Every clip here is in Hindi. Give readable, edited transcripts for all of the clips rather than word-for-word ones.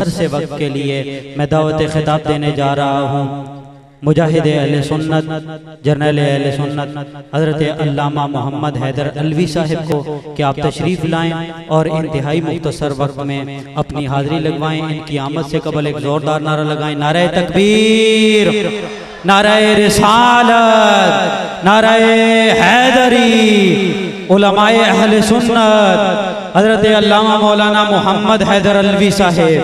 से वक्त के लिए मैं दावत खिताब देने जा रहा हूँ मुजाहिद अहले सुन्नत, जर्नल अहले सुन्नत हज़रत अल्लामा मोहम्मद हैदर अलवी साहिब को कि आप तशरीफ़ लाएं और इंतहाई मुख्तसर वक्त में अपनी हाज़िरी लगवाएं। इनकी आमद से कबल एक ज़ोरदार नारा लगाएं, नारे तकबीर, नारे रिसालत, नारे हैदरी। उलमाए अहले सुन्नत हज़रत अल्लामा मौलाना मोहम्मद हैदर अलवी साहिब।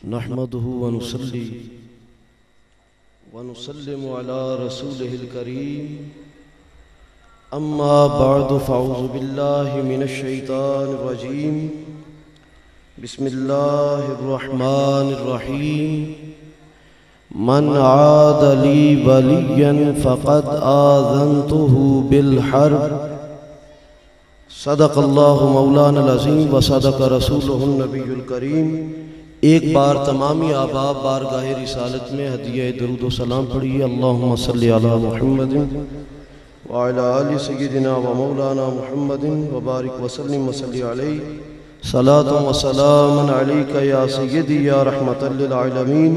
नहमदुहु व नुसल्ली व नुसल्लिमु अला रसूलिहिल करीम, अम्मा बअदु फ़अऊज़ु बिल्लाहि मिनश शैतानिर रजीम, बिस्मिल्लाहिर रहमानिर रहीम। मन आद ली वलियन फ़क़द आज़नतुहु बिल हर्ब, सदक़ल्लाहु मौलाना अज़ीम व सदक़ रसूलुहुन नबियुल करीम। एक बार तमामी आबाब बारगाह रिसालत में हदिया दरूद व सलाम पढ़िए। अल्लाहुम्मा सल्ली अला मुहम्मदिन व अला आलि सय्यिदिना व मौलाना मुहम्मदिन व बारिक व सल्लिम व सल्ली अलैहि सलातुन व सलामुन अलैका या सय्यदी या रहमतल लिल आलमीन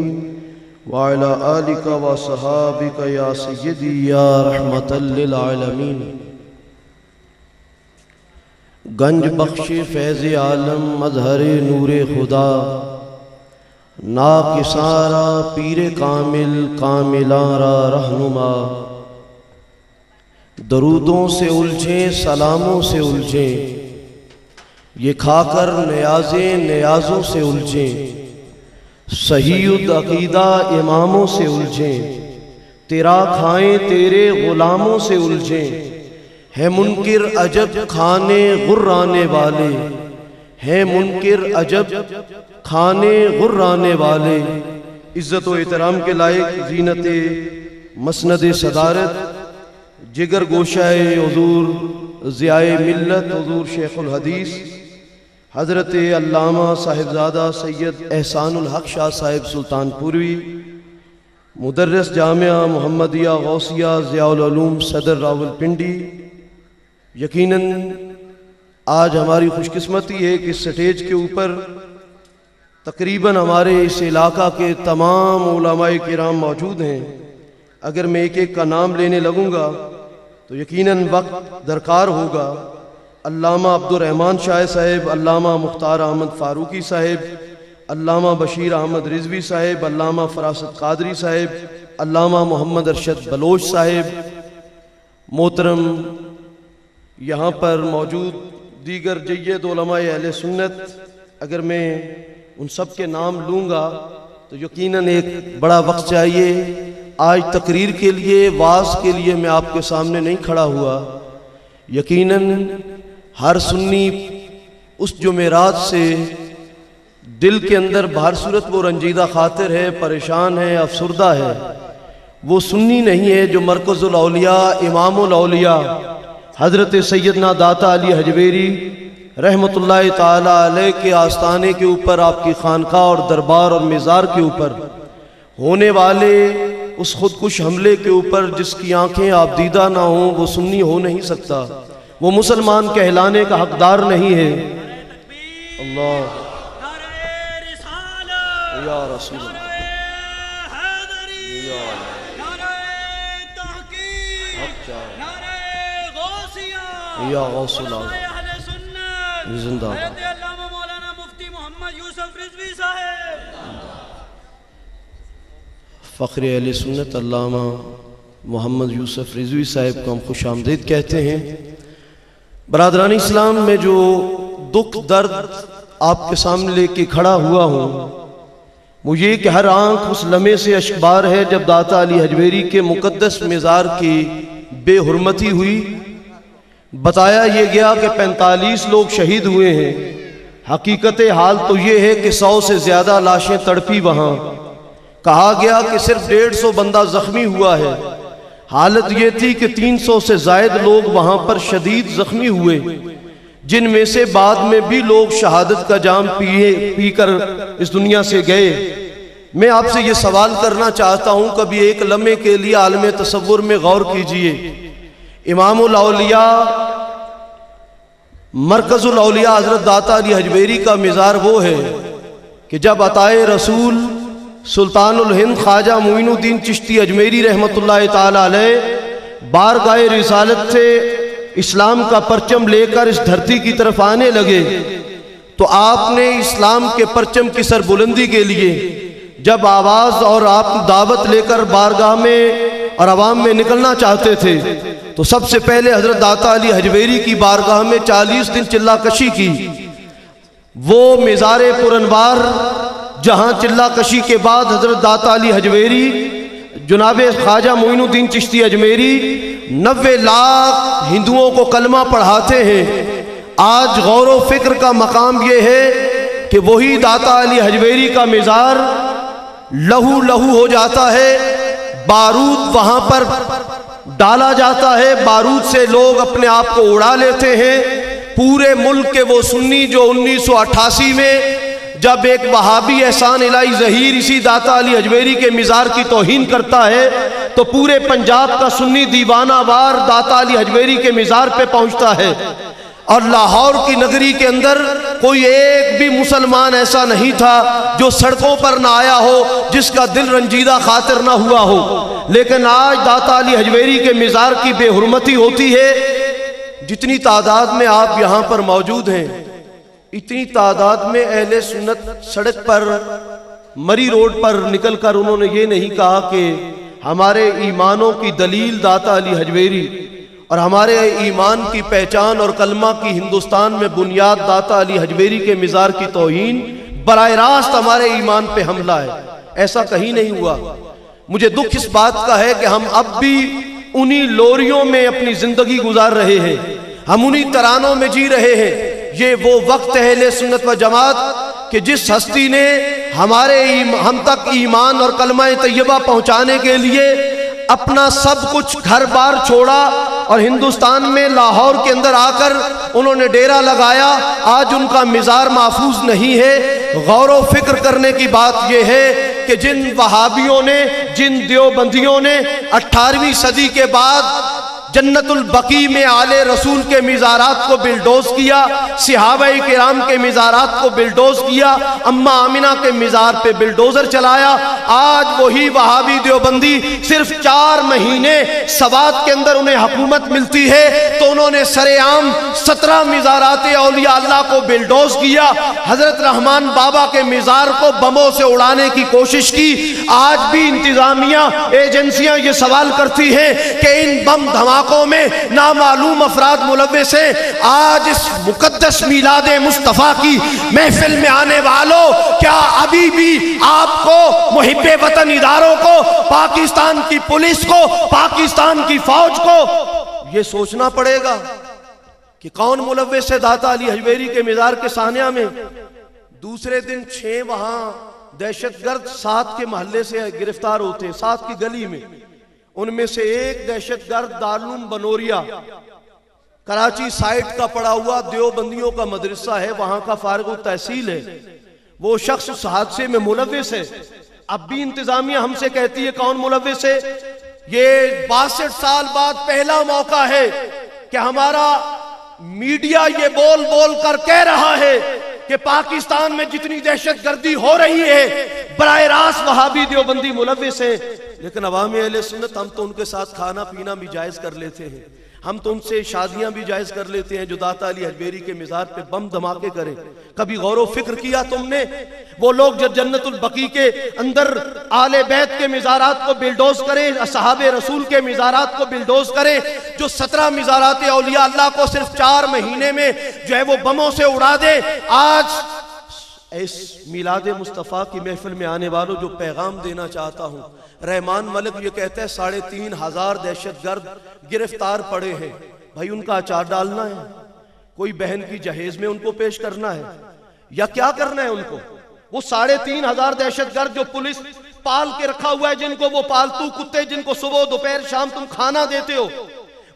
व अला आलिका व सहाबिका या सय्यदी या रहमतल लिल आलमीन। गंज बख्शे फैज़ आलम मज़हरे नूरे खुदा, ना किसारा पीरे कामिल कामिलारा रहनुमा। दरूदों से उलझे सलामों से उलझे, ये खाकर नियाज़े नियाज़ों से उलझे। सहीउद अक़ीदा इमामों से उलझे, तेरा खाएं तेरे ग़ुलामों से उलझे। है मुनकिर अजब खाने गुर्राने वाले, है मुनकिर अजब खाने गुर्राने वाले। इज़्ज़त व एहतराम के लायक ज़ीनते मसनद सदारत, जिगर गोशाए हुज़ूर ज़ियाए मिल्लत हुज़ूर शेखुल हदीस हज़रत अल्लामा साहिबज़ादा सैयद एहसानुल हक शाह साहिब सुल्तानपुरी, मुदर्रिस जामिया मुहम्मदिया गौसिया ज़ियाउल उलूम सदर रावलपिंडी। यकीनन आज हमारी खुशकिस्मती है कि स्टेज के ऊपर तकरीबन हमारे इस इलाका के तमाम उलमाए किराम मौजूद हैं। अगर मैं एक एक का नाम लेने लगूँगा तो यकीनन वक्त दरकार होगा। अल्लामा अब्दुर्रहमान शाह साहिब, अल्लामा मुख्तार अहमद फ़ारूकी साहिब, अल्लामा बशीर अहमद रिजवी साहिब, अल्लामा फरासत कादरी साहिब, अल्लामा मोहम्मद अरशद बलोच साहिब, मोहतरम यहाँ पर मौजूद दीगर जय्यद उलमाए अहले सुन्नत। अगर मैं उन सब के नाम लूँगा तो यकीनन एक बड़ा वक्त चाहिए। आज तकरीर के लिए, वाज़ के लिए मैं आपके सामने नहीं खड़ा हुआ। यकीनन हर सुन्नी उस जुमेरात से दिल के अंदर बाहर सूरत वो रंजीदा खातिर है, परेशान है, अफसुर्दा है। वो सुन्नी नहीं है जो मरकज़ुल औलिया इमामुल औलिया हज़रत सैयदना दाता अली हजवेरी रहमतुल्लाहि ताला अलैह के आस्थाने के ऊपर, आपकी खानका और दरबार और मिज़ार के ऊपर होने वाले उस खुदकुश हमले के ऊपर जिसकी आंखें आप दीदा ना हो, वो सुन्नी हो नहीं सकता, वो मुसलमान कहलाने का हकदार नहीं है। अल्लाह या रसूल या गौसुल जिंदाबाद। मौलाना मुफ्ती मोहम्मद यूसुफ रिजवी साहब, फ़ख्र अहले सुन्नत अल्लामा मोहम्मद यूसुफ रिजवी साहिब को हम खुश आमदीद कहते हैं। बरादरान इस्लाम में जो दुख दर्द आपके सामने लेके खड़ा हुआ हूँ, वो ये कि हर आंख उस लम्हे से अश्कबार है जब दाता अली हजवेरी के मुकद्दस मिज़ार की बेहुरमती हुई। बताया ये गया कि 45 लोग शहीद हुए हैं। हकीकत हाल तो ये है कि 100 से ज़्यादा लाशें तड़पी वहाँ। कहा गया कि सिर्फ 150 बंदा जख्मी हुआ है। हालत ये थी कि 300 से ज़ायद लोग वहाँ पर शदीद जख्मी हुए। जिनमें से बाद में भी लोग शहादत का जाम पीकर इस दुनिया से गए। मैं आपसे ये सवाल करना चाहता हूँ, कभी एक लम्हे के लिए आलम तसव्वुर में गौर कीजिए। इमामुल औलिया मरकजुल औलिया हजरत दाता अली हजवेरी का मिज़ार वो है कि जब अताए रसूल सुल्तानुल हिंद ख्वाजा मोइनुद्दीन चिश्ती अजमेरी रहमतुल्लाह ताला अलैह बारगाहे रिसालत से इस्लाम का परचम लेकर इस धरती की तरफ आने लगे, तो आपने इस्लाम के परचम की सरबुलंदी के लिए जब आवाज़ और आप दावत लेकर बारगाह में और अवाम में निकलना चाहते थे, तो सबसे पहले हजरत दाता अली हजवेरी की बारगाह में 40 दिन चिल्ला कशी की। वो मिज़ारे पुरनवार जहाँ चिल्ला कशी के बाद हजरत दाता अली हजवेरी जनाबे ख्वाजा मोइनुद्दीन चिश्ती अजमेरी 90 लाख हिंदुओं को कलमा पढ़ाते हैं। आज गौर व फिक्र का मकाम ये है कि वही दाता अली हजवेरी का मिज़ार लहू लहू हो जाता है, बारूद वहाँ पर डाला जाता है, बारूद से लोग अपने आप को उड़ा लेते हैं। पूरे मुल्क के वो सुन्नी जो 1988 में जब एक वहाबी एहसान इलाही ज़हीर इसी दाता अली हजवेरी के मिज़ार की तौहीन करता है, तो पूरे पंजाब का सुन्नी दीवाना वार दाता अली हजवेरी के मिज़ार पे पहुंचता है। और लाहौर की नगरी के अंदर कोई एक भी मुसलमान ऐसा नहीं था जो सड़कों पर ना आया हो, जिसका दिल रंजीदा खातिर ना हुआ हो। लेकिन आज दाता अली हजवेरी के मिज़ार की बेहुरमती होती है। जितनी तादाद में आप यहाँ पर मौजूद हैं, इतनी तादाद में अहले सुन्नत सड़क पर मरी रोड पर निकल कर उन्होंने ये नहीं कहा कि हमारे ईमानों की दलील दाता अली हजवेरी और हमारे ईमान की पहचान और कलमा की हिंदुस्तान में बुनियाद दाता अली हजवेरी के मिज़ार की तौहीन बराह रास्त हमारे ईमान पे हमला है। ऐसा कहीं नहीं हुआ। मुझे दुख इस बात का है कि हम अब भी उन्हीं लोरियों में अपनी जिंदगी गुजार रहे हैं, हम उन्हीं तरानों में जी रहे हैं। ये वो वक्त है अहले सुन्नत व जमात कि जिस हस्ती ने हम तक ईमान और कलमा तैयबा पहुंचाने के लिए अपना सब कुछ घर बार छोड़ा और हिंदुस्तान में लाहौर के अंदर आकर उन्होंने डेरा लगाया, आज उनका मिज़ार महफूज नहीं है। गौर व फिक्र करने की बात यह है कि जिन वहाबियों ने, जिन देवबंदियों ने 18वीं सदी के बाद जन्नतुल बकी में आले रसूल के मिज़ारात को बिलडोज किया, सहाबाए किराम के मिज़ारात को बिलडोज किया, अम्मा आमिना के मिज़ार पे बिलडोजर चलाया, आज वही वहाबी देवबंदी सिर्फ 4 महीने सवात के अंदर उन्हें हुकूमत मिलती है तो उन्होंने सरेआम 17 मिज़ारात औलिया अल्लाह को बिलडोज किया। हजरत रहमान बाबा के मिज़ार को बमों से उड़ाने की कोशिश की। आज भी इंतजामिया एजेंसियां ये सवाल करती हैं कि इन बम धमाकों में नामालूम अफराद मुलव्विस हैं। आज इस मुकद्दस मिलादे मुस्तफ़ा की महफिल में आने वालों, क्या अभी भी आपको मुहिब्बे वतन इदारों को, पाकिस्तान की पुलिस को, पाकिस्तान की फौज को यह सोचना पड़ेगा कि कौन मुलव्विस है दाता अली हजवेरी के मिज़ार के सानिया में? दूसरे दिन 6 वहां दहशतगर्द 7 के मोहल्ले से गिरफ्तार होते हैं, 7 की गली में। उनमें से एक दहशतगर्द दारुल बनोरिया कराची साइड का पड़ा हुआ देवबंदियों का मदरसा है, वहां का फारिग तहसील है। वो शख्स उस हादसे में मुलव्विस है। अब भी इंतजामिया हमसे कहती है कौन मुलव्विस है? ये 62 साल बाद पहला मौका है कि हमारा मीडिया ये बोल बोल कर कह रहा है कि पाकिस्तान में जितनी दहशतगर्दी हो रही है बराह रास्त वहाबी देवबंदी मुलव्विस है। लेकिन अवामी अहले सुन्नत, हम तो उनके साथ खाना पीना भी जायज कर लेते हैं, हम तो उनसे शादियां भी जायज कर लेते हैं जो दाता अली हजवेरी के मिज़ार पे बम धमाके करें। कभी गौर व फिक्र किया तुमने? वो लोग जो जन्नतुल बकी के अंदर आले बैत के मिज़ारात को बिलडोज करें, सहाबे रसूल के मिज़ारात को बिलडोज करें, जो 17 मिज़ारात औलिया अल्लाह को सिर्फ 4 महीने में जो है वो बमों से उड़ा दे। आज इस मिलादे मुस्तफ़ा की महफिल में आने वालों जो पैगाम देना चाहता हूँ, रहमान मलिक ये कहते हैं 3500 दहशतगर्द गिरफ्तार पड़े हैं। भाई उनका अचार डालना है, कोई बहन की जहेज में उनको पेश करना है या क्या करना है उनको? वो 3500 दहशतगर्द जो पुलिस पाल के रखा हुआ है, जिनको वो पालतू कुत्ते जिनको सुबह दोपहर शाम तुम खाना देते हो,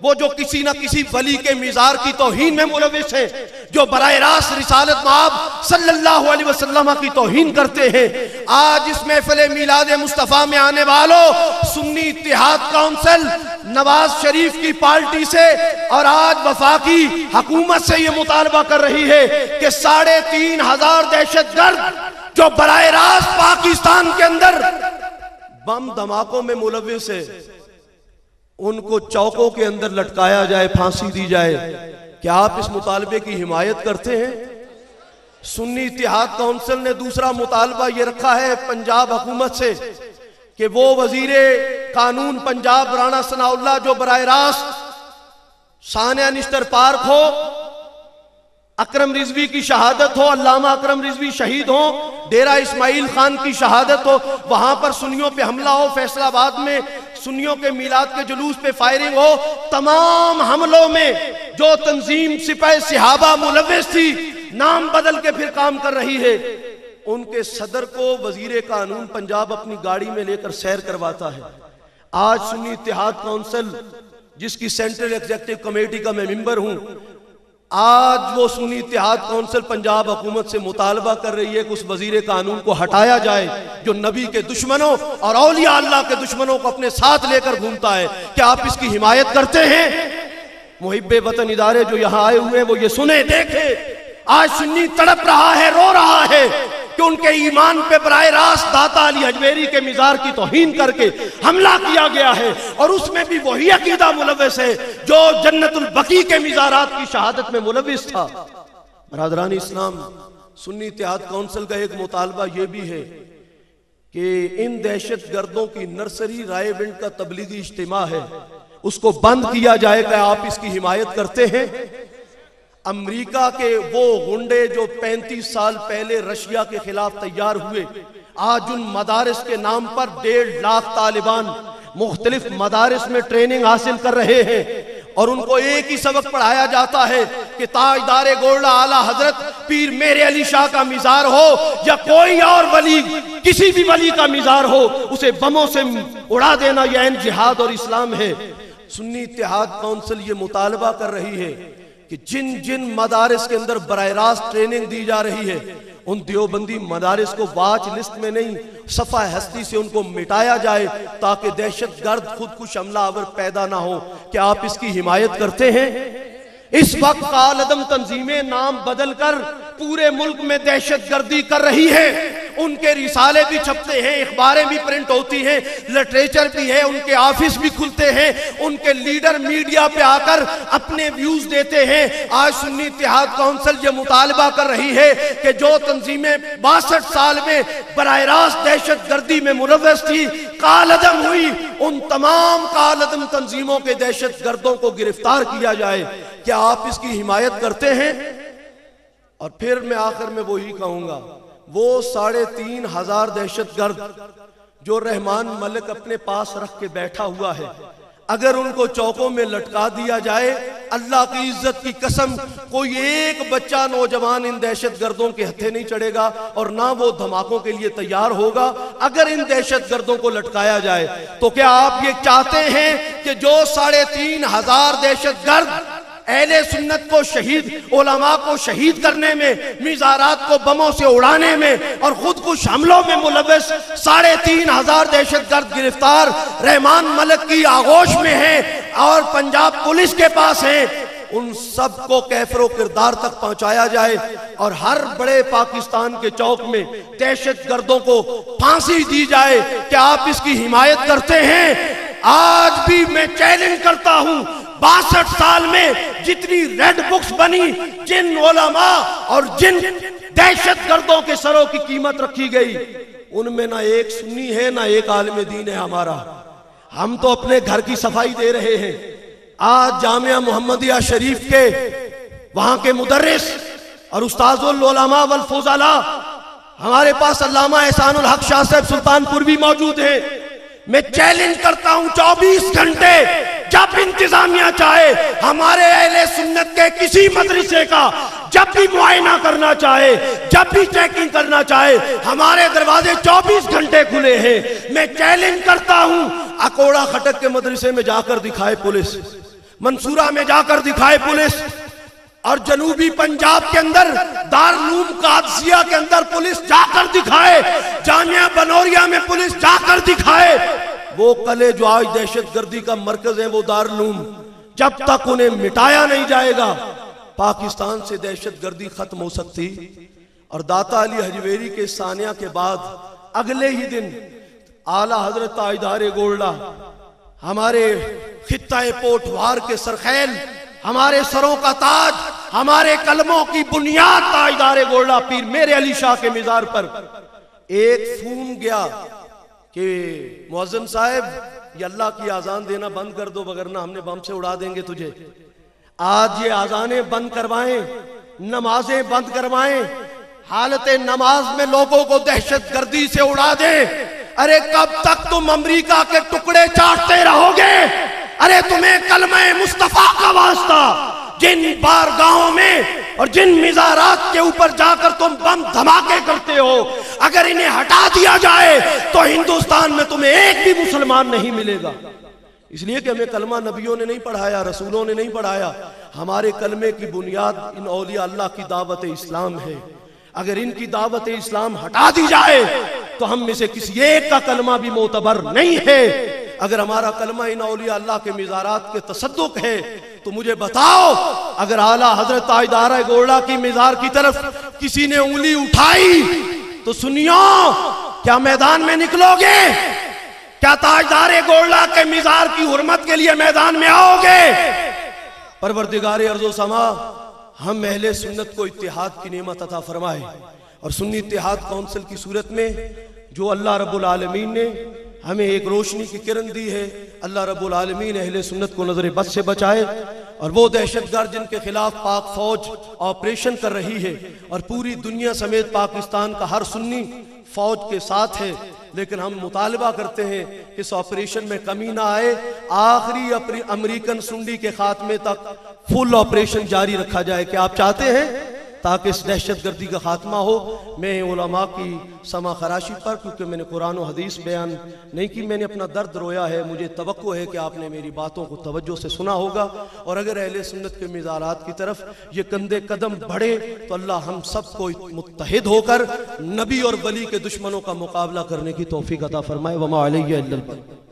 वो जो किसी ना किसी वली के मिजार की तौहीन में मुलविस हैं, जो बराह रास्त रिसालत माब सल्लल्लाहु अलैहि वसल्लम की तौहीन करते हैं। आज इस महफिल मिलाद मुस्तफ़ा में आने वालों, सुन्नी इत्तिहाद काउंसिल नवाज शरीफ की पार्टी से और आज वफाकी हुकूमत से ये मुतालबा कर रही है कि 3,500 दहशतगर्द जो बराह रास्त पाकिस्तान के अंदर बम धमाकों में मुलविस है, उनको चौकों के अंदर लटकाया जाए, फांसी दी जाए। क्या आप इस मुतालबे की हिमायत करते हैं? सुन्नी इत्तिहाद काउंसिल ने दूसरा मुतालबा ये रखा है पंजाब हुकूमत से कि वो वजीरे कानून पंजाब राणा सनाउल्लाह जो बराह रास्त सानिया निश्तर पार्क हो, अकरम रिजवी की शहादत हो, अल्लामा अकरम रिजवी शहीद हो, डेरा इस्माइल खान की शहादत हो, वहां पर सुन्नियों पे हमला हो, फैसलाबाद में सुन्नियों के मिलाद के जुलूस पे फायरिंग हो, तमाम हमलों में जो तंजीम सिपाही सिहाबा मुलव्विस थी, नाम बदल के फिर काम कर रही है, उनके सदर को वजीर कानून पंजाब अपनी गाड़ी में लेकर सैर करवाता है। आज सुन्नी इत्तिहाद काउंसिल जिसकी सेंट्रल एग्जीक्यूटिव कमेटी का मैं मेंबर हूं, आज वो सुन्नी इत्तिहाद काउंसिल पंजाब हुकूमत से मुतालबा कर रही है कि उस वजीर कानून को हटाया जाए जो नबी के दुश्मनों और औलिया अल्लाह के दुश्मनों को अपने साथ लेकर घूमता है। क्या आप इसकी हिमायत करते हैं? मुहिब्बे वतन इदारे जो यहाँ आए हुए हैं वो ये सुने, देखे, आज सुन्नी तड़प रहा है, रो रहा है कि उनके ईमान पे बराह रास्त दाता अली हजवेरी के मिजार की तौहीन करके हमला किया गया है, और उसमें भी वही अकीदा मुलव्विस है जो जन्नतुल बकी के मिजारात की शहादत में मुलव्विस था। बरादरान इस्लाम, सुन्नी इत्तिहाद काउंसिल का एक मुतालबा ये भी है कि इन दहशत गर्दों की नर्सरी रायविंड का तबलीगी इज्तिमा है, उसको बंद किया जाएगा। आप इसकी हिमायत करते हैं? अमेरिका के वो गुंडे जो 35 साल पहले रशिया के खिलाफ तैयार हुए, आज उन मदारिस के नाम पर 1.5 लाख तालिबान मुख्तलिफ मदारिस में ट्रेनिंग हासिल कर रहे हैं, और उनको एक ही सबक पढ़ाया जाता है कि ताजदारे गोल्डा आला हजरत पीर मेरे अली शाह का मिजार हो या कोई और वली, किसी भी वली का मिजार हो, उसे बमों से उड़ा देना यह ऐन जिहाद और इस्लाम है। सुन्नी इत्तिहाद काउंसिल ये मुतालबा कर रही है कि जिन जिन मदारिस के अंदर बराह रास्त ट्रेनिंग दी जा रही है, उन देवबंदी मदारिस को वाच लिस्ट में नहीं, सफा हस्ती से उनको मिटाया जाए ताकि दहशत गर्द खुदकुश हमलावर पैदा ना हो। क्या आप इसकी हिमायत करते हैं? इस वक्त कालअदम तंजीमें नाम बदलकर पूरे मुल्क में दहशत गर्दी कर रही है। उनके रिसाले भी छपते हैं, अखबारें भी प्रिंट होती हैं, लिटरेचर भी है, उनके ऑफिस भी खुलते हैं, उनके लीडर मीडिया पे आकर अपने व्यूज देते हैं। आज सुन्नी इत्तिहाद काउंसिल ये मुतालबा कर रही है कि जो तंजीमें 62 साल में बराह रास्त दहशत गर्दी में मुलव्वस थी, कालअदम हुई, उन तमाम कालअदम तंजीमों के दहशत गर्दों को गिरफ्तार किया जाए। क्या आप इसकी हिमायत करते हैं? और फिर मैं आखिर में वही कहूंगा, वो 3,500 दहशतगर्द जो रहमान मलिक अपने पास रख के बैठा हुआ है, अगर उनको चौकों में लटका दिया जाए, अल्लाह की इज्जत की कसम, कोई एक बच्चा नौजवान इन दहशत गर्दों के हत्थे नहीं चढ़ेगा और ना वो धमाकों के लिए तैयार होगा। अगर इन दहशत गर्दों को लटकाया जाए तो क्या आप ये चाहते हैं कि जो 3,500 दहशत गर्द अहले सुन्नत को शहीद, उलमा को शहीद करने में, मिज़ारात को बमों से उड़ाने में और खुद कुछ हमलों में मुलव्वस 3,500 दहशतगर्द गिरफ्तार रहमान मलिक की आगोश में हैं और पंजाब पुलिस के पास हैं, उन सबको कैफरो किरदार तक पहुंचाया जाए और हर बड़े पाकिस्तान के चौक में दहशत गर्दों को फांसी दी जाए। क्या आप इसकी हिमायत करते हैं? आज भी मैं चैलेंज करता हूं, 62 साल में जितनी रेड बुक्स बनी, जिन उलमा और जिन दहशत गर्दों के सरों की कीमत रखी गई, उनमें ना एक सुन्नी है ना एक आलिम दीन है हमारा। हम तो अपने घर की सफाई दे रहे हैं। आज जामिया मोहम्मदिया शरीफ के वहां के मुदर्रिस और उस्ताजुल उलमा वल फुज़ला, हमारे पास अल्लामा एहसानुल हक शाह साहब सुल्तानपुर भी मौजूद है। मैं चैलेंज करता हूं, 24 घंटे जब इंतजामिया चाहे, हमारे अहले सुन्नत के किसी मदरसे का जब भी मुआयना करना चाहे, जब भी चेकिंग करना चाहे, हमारे दरवाजे 24 घंटे खुले हैं। मैं चैलेंज करता हूं, अकोड़ा खटक के मदरसे में जाकर दिखाए पुलिस, मंसूरा में जाकर दिखाए पुलिस, और जनूबी पंजाब के अंदर दारुल कादसिया के अंदर पुलिस जाकर दिखाए, जामिया बनौरिया में पुलिस जाकर दिखाए। वो कले जो आज दहशतगर्दी का मरकज है वो दारुल, जब तक उन्हें मिटाया नहीं जाएगा पाकिस्तान से दहशतगर्दी खत्म हो सकती। और दाता अली हजवेरी के सानिया के बाद अगले ही दिन आला हजरत ताजदार गोल्डा, हमारे खित्ता पोटवार के सरखैल, हमारे सरों का ताज, हमारे कलमों की बुनियाद ताजदार गोल्डा पीर मेरे अली शाह के मिजार पर एक फोन गया कि मुअज्जिन साहब ये अल्लाह की आजान देना बंद कर दो, वगरना हमने बम से उड़ा देंगे तुझे। आज ये आजानें बंद करवाएं, नमाजें बंद करवाएं, हालत नमाज में लोगों को दहशतगर्दी से उड़ा दें। अरे कब तक तुम अमेरिका के टुकड़े चाटते रहोगे? अरे तुम्हें कलमे मुस्तफा का वास्ता, जिन बारगाहों में और जिन मिज़ारात के ऊपर जाकर तुम बम धमाके करते हो, अगर इन्हें हटा दिया जाए तो हिंदुस्तान में तुम्हें एक भी मुसलमान नहीं मिलेगा। इसलिए कि हमें कलमा नबियों ने नहीं पढ़ाया, रसूलों ने नहीं पढ़ाया। हमारे कलमे की बुनियाद इन औलिया अल्लाह की दावत इस्लाम है। अगर इनकी दावत इस्लाम हटा दी जाए तो हम में से किसी एक का कलमा भी मोतबर नहीं है। अगर हमारा कलमा इन औलिया अल्लाह के मिज़ारात के तसद्दुक है तो मुझे बताओ, अगर आला हजरत ताजदार गोल्डा की मिज़ार की तरफ किसी ने उंगली उठाई तो सुनियो, क्या मैदान में निकलोगे? क्या ताजदार गोल्डा के मिज़ार की हुर्मत के लिए मैदान में आओगे? परवरदिगार अर्ज़ो समा हम अहले सुन्नत को इत्तेहाद की नेमत अता फरमाए, और सुन्नी इत्तेहाद काउंसिल की सूरत में जो अल्लाह रब्बुल आलमीन ने हमें एक रोशनी की किरण दी है, अल्लाह रब्बुल आलमीन अहले सुन्नत को नजर बद से बचाए। और वो दहशतगर्द जिनके खिलाफ पाक फौज ऑपरेशन कर रही है, और पूरी दुनिया समेत पाकिस्तान का हर सुन्नी फौज के साथ है, लेकिन हम मुतालबा करते हैं कि इस ऑपरेशन में कमी ना आए, आखिरी अमेरिकन सुन्नी के खात्मे तक फुल ऑपरेशन जारी रखा जाए। क्या आप चाहते हैं ताकि इस दहशतगर्दी का खात्मा हो? मैं उलमा की समा खराशी पर, क्योंकि मैंने कुरान और हदीस बयान नहीं की, मैंने अपना दर्द रोया है। मुझे तवक्को है कि आपने मेरी बातों को तवज्जो से सुना होगा, और अगर अहले सुन्नत के मिज़ारात की तरफ ये कंधे कदम बढ़े तो अल्लाह हम सबको मुत्तहिद होकर नबी और वली के दुश्मनों का मुकाबला करने की तौफीक अता फरमाए। वमा अलैहि इल्लल बलाग।